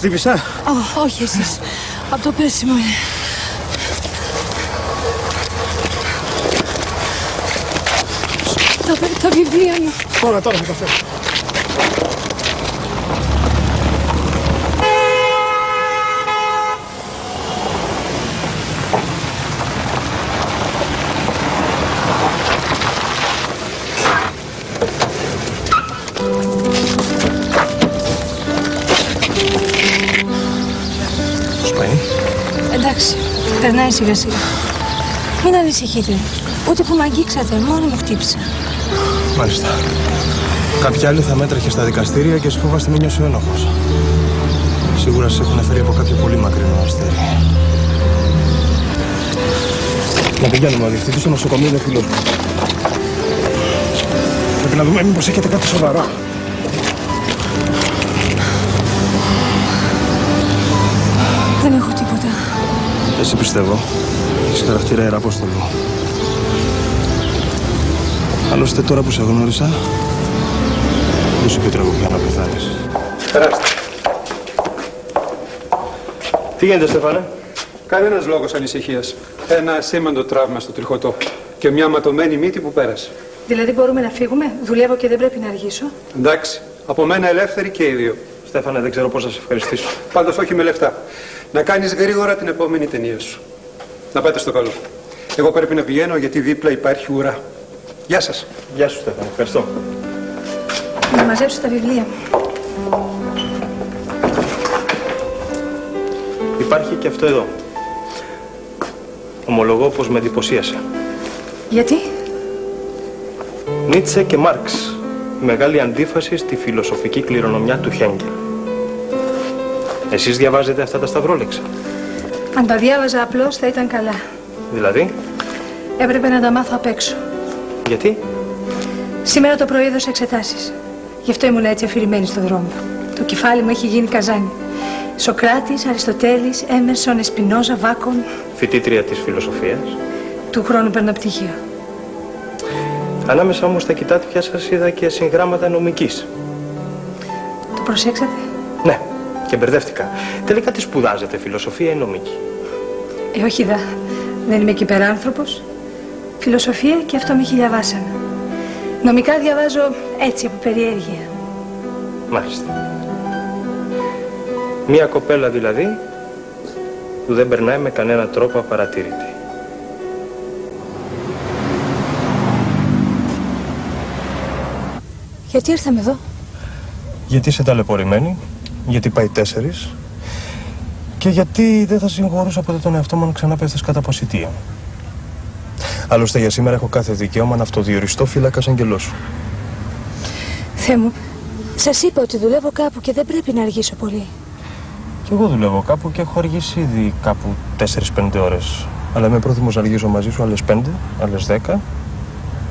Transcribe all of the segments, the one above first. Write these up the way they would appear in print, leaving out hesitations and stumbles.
Χτύπησα. Όχι εσείς. Από το πέσιμο είναι. Τα βιβλία μου. Τώρα θα τα φέρω. Εντάξει, περνάει σιγά σιγά. Μην ανησυχείτε. Ούτε που μ' αγγίξατε, μόνο μου χτύπησα. Μάλιστα. Κάποια άλλη θα μέτρεχε στα δικαστήρια και σου φόβαστε μην νιώσει ο ένοχος. Σίγουρα σε έχουν φέρει από κάποιο πολύ μακρινό αστέρι. Να πηγαίνουμε, ο διευθυντής στο νοσοκομείο είναι φίλος μου. Πρέπει να δούμε μήπως έχετε κάτι σοβαρό. Δεν έχω τίποτα. Εσύ πιστεύω. Έχεις χαρακτήρα Ιεραπόστολου. Άλλωστε τώρα που σε γνώρισα, δεν σου επιτρέπω πια να πεθάνεις. Περάστε. Τι γίνεται, Στέφανε? Κανένας λόγος ανησυχίας. Ένα ασήμαντο τραύμα στο τριχωτό και μια ματωμένη μύτη που πέρασε. Δηλαδή μπορούμε να φύγουμε? Δουλεύω και δεν πρέπει να αργήσω. Εντάξει. Από μένα ελεύθεροι και οι δύο. Στέφανε, δεν ξέρω πώς να σε ευχαριστήσω. Πάντως όχι με λεφτά. Να κάνεις γρήγορα την επόμενη ταινία σου. Να πάτε στο καλό. Εγώ πρέπει να πηγαίνω γιατί δίπλα υπάρχει ουρά. Γεια σας. Γεια σου, Στέφανε. Ευχαριστώ. Να μαζέψω τα βιβλία μου. Υπάρχει και αυτό εδώ. Ομολογώ πως με εντυπωσίασε. Γιατί? Νίτσε και Μάρξ. Μεγάλη αντίφαση στη φιλοσοφική κληρονομιά του Χέγγελ. Εσείς διαβάζετε αυτά τα σταυρόλεξα? Αν τα διάβαζα απλώς θα ήταν καλά. Δηλαδή? Έπρεπε να τα μάθω απ' έξω. Γιατί? Σήμερα το πρωί έδωσα εξετάσεις. Γι' αυτό ήμουν έτσι αφηρημένη στον δρόμο. Το κεφάλι μου έχει γίνει καζάνι. Σοκράτης, Αριστοτέλης, Έμερσον, Εσπινόζα, Βάκον. Φοιτήτρια της φιλοσοφίας. Του χρόνου παίρνω πτυχίο. Ανάμεσα όμως στα κοιτάτια σας είδα και συγγράμματα νομικής. Το προσέξατε? Ναι, και μπερδεύτηκα. Τελικά τι σπουδάζετε, φιλοσοφία ή νομική? Όχι δα. Δεν είμαι και υπεράνθρωπος. Φιλοσοφία και αυτό με χιλιαβάσανα. Νομικά διαβάζω έτσι από περιέργεια. Μάλιστα. Μία κοπέλα δηλαδή που δεν περνάει με κανένα τρόπο απαρατήρητη. Γιατί ήρθαμε εδώ? Γιατί είσαι ταλαιπωρημένη, γιατί πάει 4 και γιατί δεν θα συγχωρούσα ποτέ τον εαυτό μου αν ξανά πέφτεις κατά αποσιτεία. Άλλωστε για σήμερα έχω κάθε δικαίωμα να αυτοδιοριστώ φύλακας αγγελός σου. Θεέ μου, σας είπα ότι δουλεύω κάπου και δεν πρέπει να αργήσω πολύ. Κι εγώ δουλεύω κάπου και έχω αργήσει ήδη κάπου 4-5 ώρες. Αλλά είμαι πρόθυμος να αργήσω μαζί σου άλλες 5, άλλες 10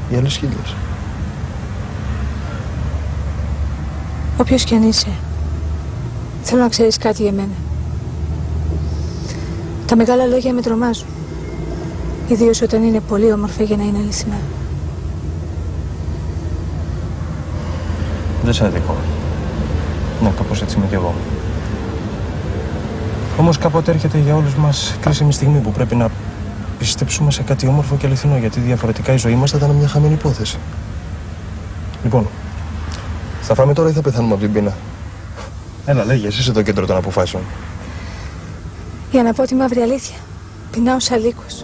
ή άλλες 1000. Όποιος κι αν είσαι, θέλω να ξέρεις κάτι για μένα. Τα μεγάλα λόγια με τρομάζουν. Ιδίως όταν είναι πολύ όμορφα για να είναι αληθινά. Δεν σε αδικώ. Ναι, κάπως έτσι είμαι κι εγώ. Όμως κάποτε έρχεται για όλους μας κρίσιμη στιγμή που πρέπει να πιστέψουμε σε κάτι όμορφο και αληθινό, γιατί διαφορετικά η ζωή μας θα ήταν μια χαμένη υπόθεση. Λοιπόν, θα φάμε τώρα ή θα πεθάνουμε από την πείνα? Έλα, λέγε, εσύ είσαι το κέντρο των αποφάσεων. Για να πω τη μαύρη αλήθεια, πεινάω σαν λύκος.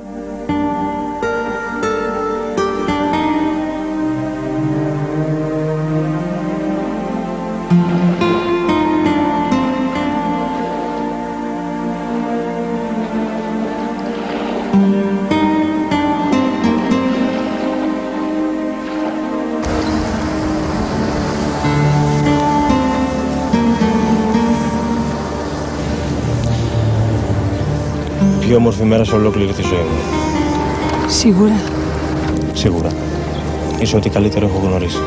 Πιο όμορφη μέρα σε ολόκληρη τη ζωή μου. Σίγουρα? Σίγουρα. Είσαι ό,τι καλύτερο έχω γνωρίσει.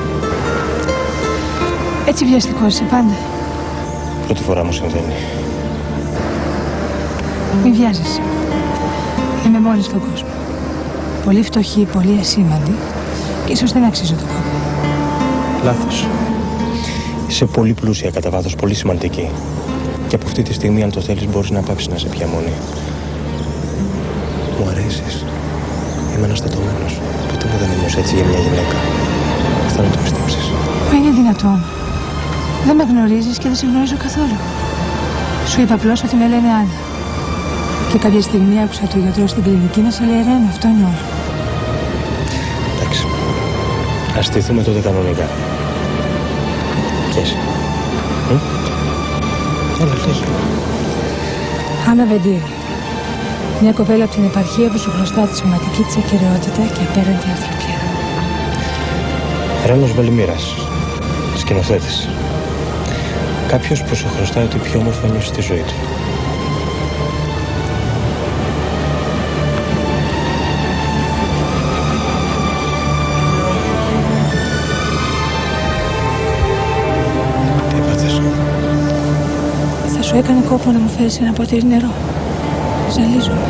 Έτσι βιαστικός είσαι πάντα. Πρώτη φορά μου συμβαίνει. Μην βιάζεσαι. Είμαι μόνη στον κόσμο. Πολύ φτωχή, πολύ ασήμαντη. Ίσως δεν αξίζω τον κόπο. Λάθος. Είσαι πολύ πλούσια κατά βάθος, πολύ σημαντική. Και από αυτή τη στιγμή, αν το θέλεις, μπορείς να πάψεις να είσαι πια μόνη. Μου αρέσεις. Είμαι αναστατωμένος. Ποτέ μου δεν νιώσα έτσι για μια γυναίκα. Θα να το πιστέψεις. Μα είναι δυνατόν? Δεν με γνωρίζεις και δεν σε γνωρίζω καθόλου. Σου είπα απλώς ότι με λένε Άννα. Και κάποια στιγμή άκουσα το γιατρό στην κλινική να σε λέει Ρένα, αυτό είναι όλο. Εντάξει. Ας στηθούμε τότε κανονικά. Και εσύ. Έλα, λέγε. Άννα Βεντήρη. Μια κοπέλα από την επαρχία που σου χρωστά τη σωματική της ακεραιότητα και απέραντη ανθρωπιά. Ρένος Βελιμήρας, σκηνοθέτης. Κάποιος που σου χρωστάει ότι πιο όμορφο νιώσει στη ζωή του. Τι έπαθες? Θα σου έκανε κόπο να μου φέρεις ένα ποτήρι νερό. Ζαλίζομαι.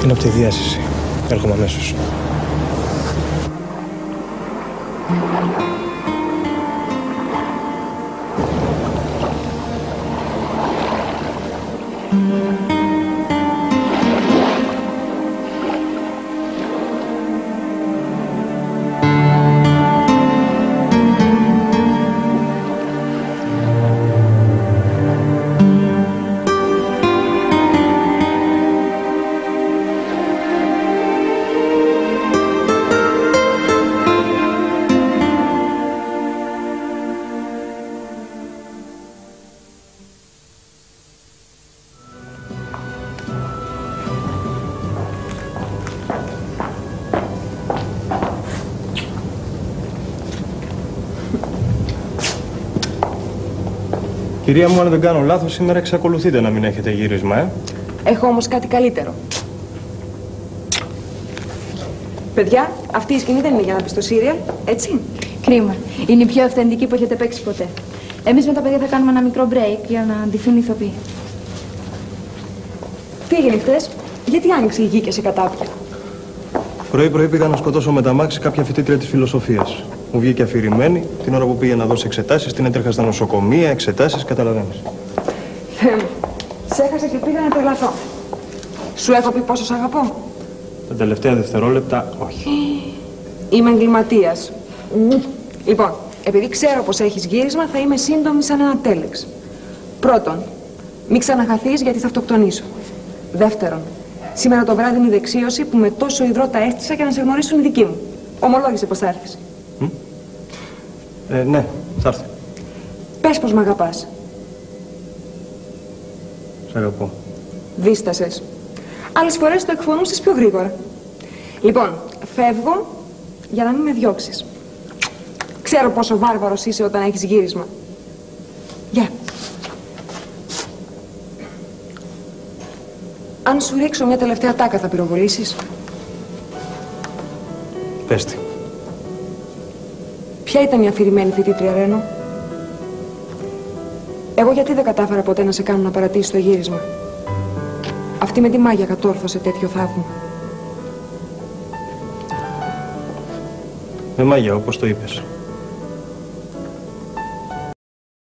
Είναι από τη διάσηση. Έρχομαι αμέσως. Κυρία μου, αν δεν κάνω λάθος, σήμερα εξακολουθείτε να μην έχετε γύρισμα, Έχω όμως κάτι καλύτερο. Παιδιά, αυτή η σκηνή δεν είναι για να πει στο σύριαλ, έτσι. Κρίμα. Είναι η πιο αυθεντική που έχετε παίξει ποτέ. Εμείς με τα παιδιά θα κάνουμε ένα μικρό break για να ντυθούν οι ηθοποιοί. Τι έγινε χτες, γιατί άνοιξε η γη και σε κατάπια? Πρωί-πρωί πήγα να σκοτώσω με τα μάξι κάποια φοιτήτρια της φιλοσοφίας. Μου βγήκε αφηρημένη, την ώρα που πήγε να δώσει εξετάσεις, την έτρεχα στα νοσοκομεία, εξετάσεις, καταλαβαίνεις. Θεέ μου, σε έχασα και πήγα να τρελαθώ. Σου έχω πει πόσο σ' αγαπώ? Τα τελευταία δευτερόλεπτα, όχι. Είμαι εγκληματίας. Λοιπόν, επειδή ξέρω πως έχεις γύρισμα, θα είμαι σύντομη σαν ένα τέλεξ. Πρώτον, μην ξαναχαθείς γιατί θα αυτοκτονήσω. Δεύτερον, σήμερα το βράδυ είναι η δεξίωση που με τόσο υδρότα έστησα για να σε γνωρίσουν οι δικοί μου. Ομολόγησε πως θα έρθεις. Ναι, θα έρθει. Πες πως μ' αγαπάς. Σ' αγαπώ. Δίστασες. Άλλες φορές το εκφωνούσες πιο γρήγορα. Λοιπόν, φεύγω για να μην με διώξεις. Ξέρω πόσο βάρβαρος είσαι όταν έχεις γύρισμα. Γεια. Αν σου ρίξω μια τελευταία τάκα θα πυροβολήσεις? Πες τη. Ποια ήταν η αφηρημένη φοιτήτρια, Ρένο? Εγώ γιατί δεν κατάφερα ποτέ να σε κάνω να παρατήσεις το γύρισμα? Αυτή με τη μάγια κατόρθωσε τέτοιο θαύμα. Με μάγια, όπως το είπες.